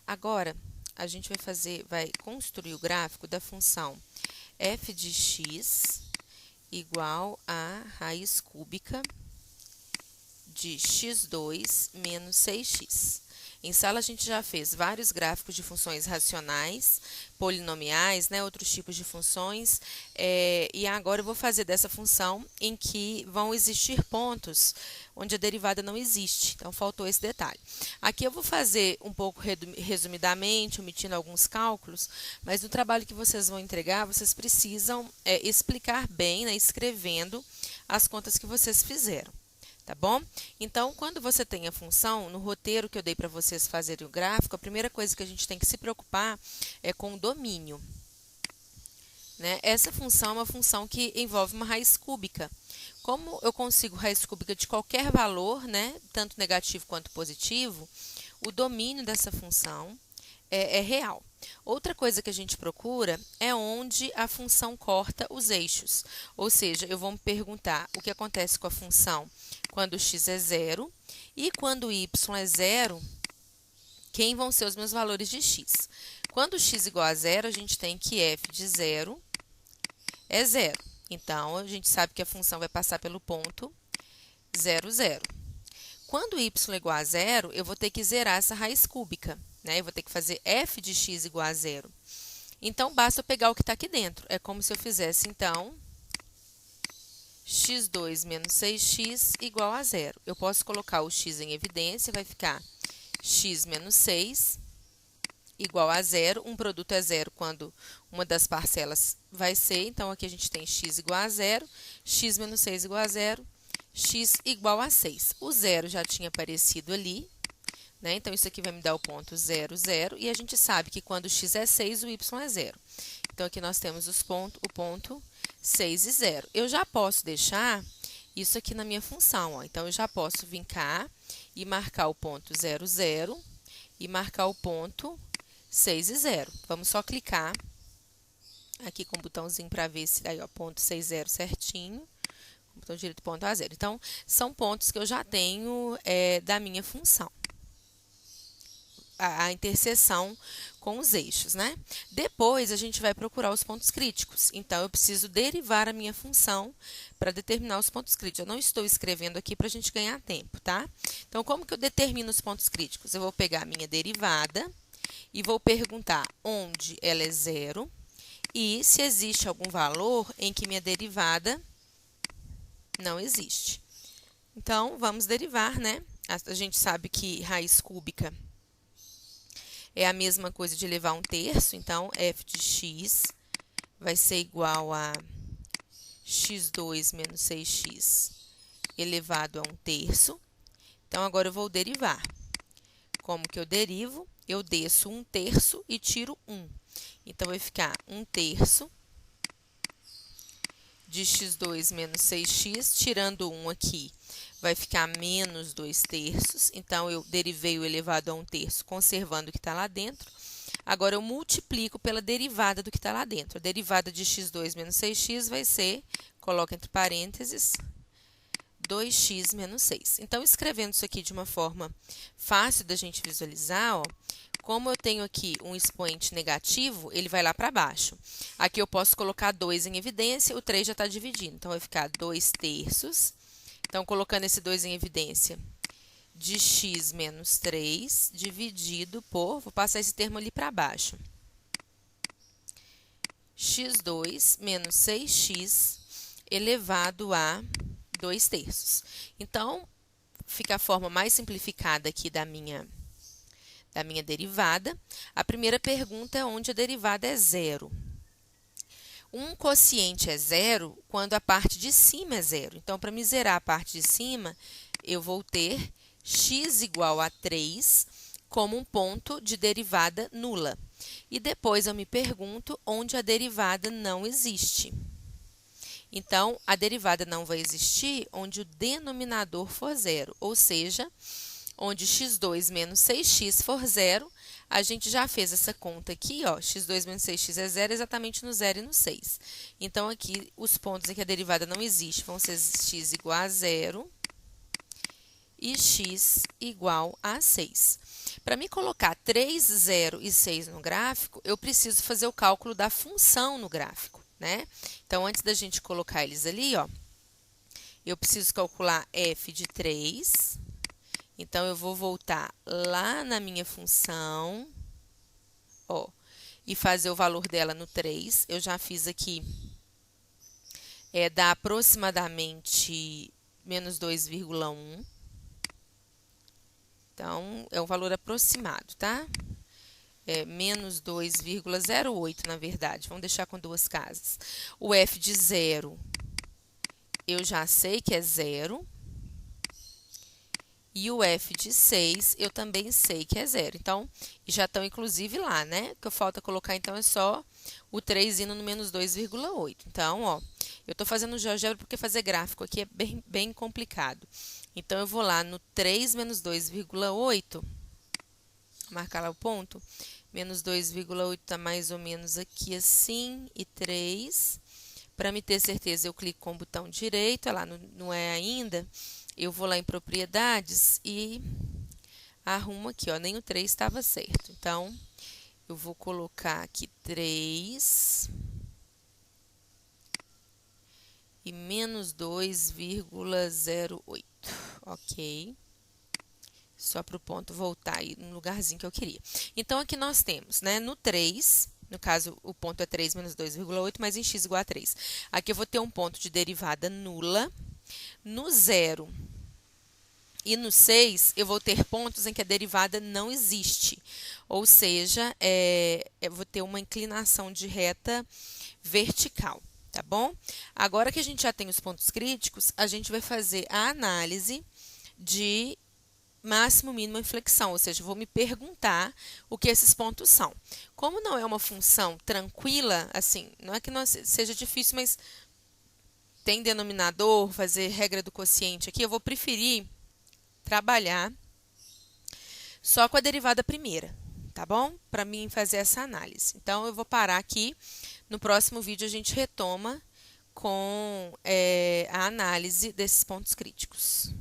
Agora, a gente vai construir o gráfico da função f de x igual a raiz cúbica de x2 menos 6x. Em sala, a gente já fez vários gráficos de funções racionais, polinomiais, né, outros tipos de funções, e agora eu vou fazer dessa função em que vão existir pontos onde a derivada não existe, então faltou esse detalhe. Aqui eu vou fazer um pouco resumidamente, omitindo alguns cálculos, mas no trabalho que vocês vão entregar, vocês precisam explicar bem, né, escrevendo as contas que vocês fizeram. Tá bom? Então, quando você tem a função, no roteiro que eu dei para vocês fazerem o gráfico, a primeira coisa que a gente tem que se preocupar é com o domínio. Né? Essa função é uma função que envolve uma raiz cúbica. Como eu consigo raiz cúbica de qualquer valor, né, tanto negativo quanto positivo, o domínio dessa função é real. Outra coisa que a gente procura é onde a função corta os eixos. Ou seja, eu vou me perguntar o que acontece com a função quando x é zero e quando y é zero, quem vão ser os meus valores de x. Quando x igual a zero, a gente tem que f de zero é zero. Então, a gente sabe que a função vai passar pelo ponto 0, 0. Quando y igual a zero, eu vou ter que zerar essa raiz cúbica. Né? Eu vou ter que fazer f de x igual a zero. Então, basta eu pegar o que está aqui dentro. É como se eu fizesse, então, x2 menos 6x igual a zero. Eu posso colocar o x em evidência, vai ficar x menos 6 igual a zero. Um produto é zero quando uma das parcelas vai ser. Então, aqui a gente tem x igual a zero, x menos 6 igual a zero, x igual a 6. O zero já tinha aparecido ali. Né? Então, isso aqui vai me dar o ponto 0, 0, e a gente sabe que quando x é 6, o y é 0. Então, aqui nós temos o ponto 6 e 0. Eu já posso deixar isso aqui na minha função. Ó. Então, eu já posso vir cá e marcar o ponto 0, 0 e marcar o ponto 6 e 0. Vamos só clicar aqui com o botãozinho para ver se aí, ó, ponto 6, 0 certinho. Botão direito, ponto a 0. Então, são pontos que eu já tenho da minha função. A interseção com os eixos, né? Depois, a gente vai procurar os pontos críticos. Então, eu preciso derivar a minha função para determinar os pontos críticos. Eu não estou escrevendo aqui para a gente ganhar tempo, tá? Então, como que eu determino os pontos críticos? Eu vou pegar a minha derivada e vou perguntar onde ela é zero e se existe algum valor em que minha derivada não existe. Então, vamos derivar, né? A gente sabe que raiz cúbica é a mesma coisa de elevar um terço, então, f de x vai ser igual a x2 menos 6x elevado a 1 terço. Então, agora eu vou derivar. Como que eu derivo? Eu desço 1 terço e tiro 1. Então, vai ficar 1 terço de x2 menos 6x, tirando 1 aqui, vai ficar menos 2 terços. Então, eu derivei o elevado a 1 terço, conservando o que está lá dentro. Agora, eu multiplico pela derivada do que está lá dentro. A derivada de x2 menos 6x vai ser, coloco entre parênteses, 2x menos 6. Então, escrevendo isso aqui de uma forma fácil da gente visualizar, ó, como eu tenho aqui um expoente negativo, ele vai lá para baixo. Aqui eu posso colocar 2 em evidência, o 3 já está dividindo. Então, vai ficar 2 terços. Então, colocando esse 2 em evidência, de x menos 3, dividido por, vou passar esse termo ali para baixo, x2 menos 6x elevado a 2 terços. Então, fica a forma mais simplificada aqui da minha derivada. A primeira pergunta é onde a derivada é zero. Um quociente é zero quando a parte de cima é zero. Então, para me zerar a parte de cima, eu vou ter x igual a 3 como um ponto de derivada nula. E depois eu me pergunto onde a derivada não existe. Então, a derivada não vai existir onde o denominador for zero, ou seja, onde x2 menos 6x for zero, a gente já fez essa conta aqui, ó, x2 menos 6x é zero, exatamente no 0 e no 6. Então, aqui, os pontos em que a derivada não existe vão ser x igual a zero e x igual a 6. Para me colocar 3, 0 e 6 no gráfico, eu preciso fazer o cálculo da função no gráfico, né? Então, antes da gente colocar eles ali, ó, eu preciso calcular f de 3. Então, eu vou voltar lá na minha função, ó, e fazer o valor dela no 3. Eu já fiz aqui, dá aproximadamente menos 2,1. Então, é um valor aproximado, tá? Menos 2,08, na verdade. Vamos deixar com duas casas. O f de 0, eu já sei que é 0. E o f de 6, eu também sei que é 0. Então, já estão inclusive lá, né? O que falta colocar, então, é só o 3 indo no menos 2,8. Então, ó, eu estou fazendo GeoGebra porque fazer gráfico aqui é bem complicado. Então, eu vou lá no 3 menos 2,8, marcar lá o ponto. Menos 2,8 está mais ou menos aqui assim, e 3. Para me ter certeza, eu clico com o botão direito, lá não é ainda. Eu vou lá em propriedades e arrumo aqui, ó, nem o 3 estava certo. Então, eu vou colocar aqui 3 e menos 2,08, ok? Só para o ponto voltar aí no lugarzinho que eu queria. Então, aqui nós temos, né, no 3, no caso, o ponto é 3 menos 2,8, mas em x igual a 3. Aqui eu vou ter um ponto de derivada nula. No 0 e no 6, eu vou ter pontos em que a derivada não existe. Ou seja, eu vou ter uma inclinação de reta vertical, tá bom? Agora que a gente já tem os pontos críticos, a gente vai fazer a análise de máximo, mínimo e flexão, ou seja, vou me perguntar o que esses pontos são. Como não é uma função tranquila, assim, não é que não seja difícil, mas tem denominador, fazer regra do quociente aqui, eu vou preferir trabalhar só com a derivada primeira, tá bom? Para mim fazer essa análise. Então, eu vou parar aqui. No próximo vídeo, a gente retoma com a análise desses pontos críticos.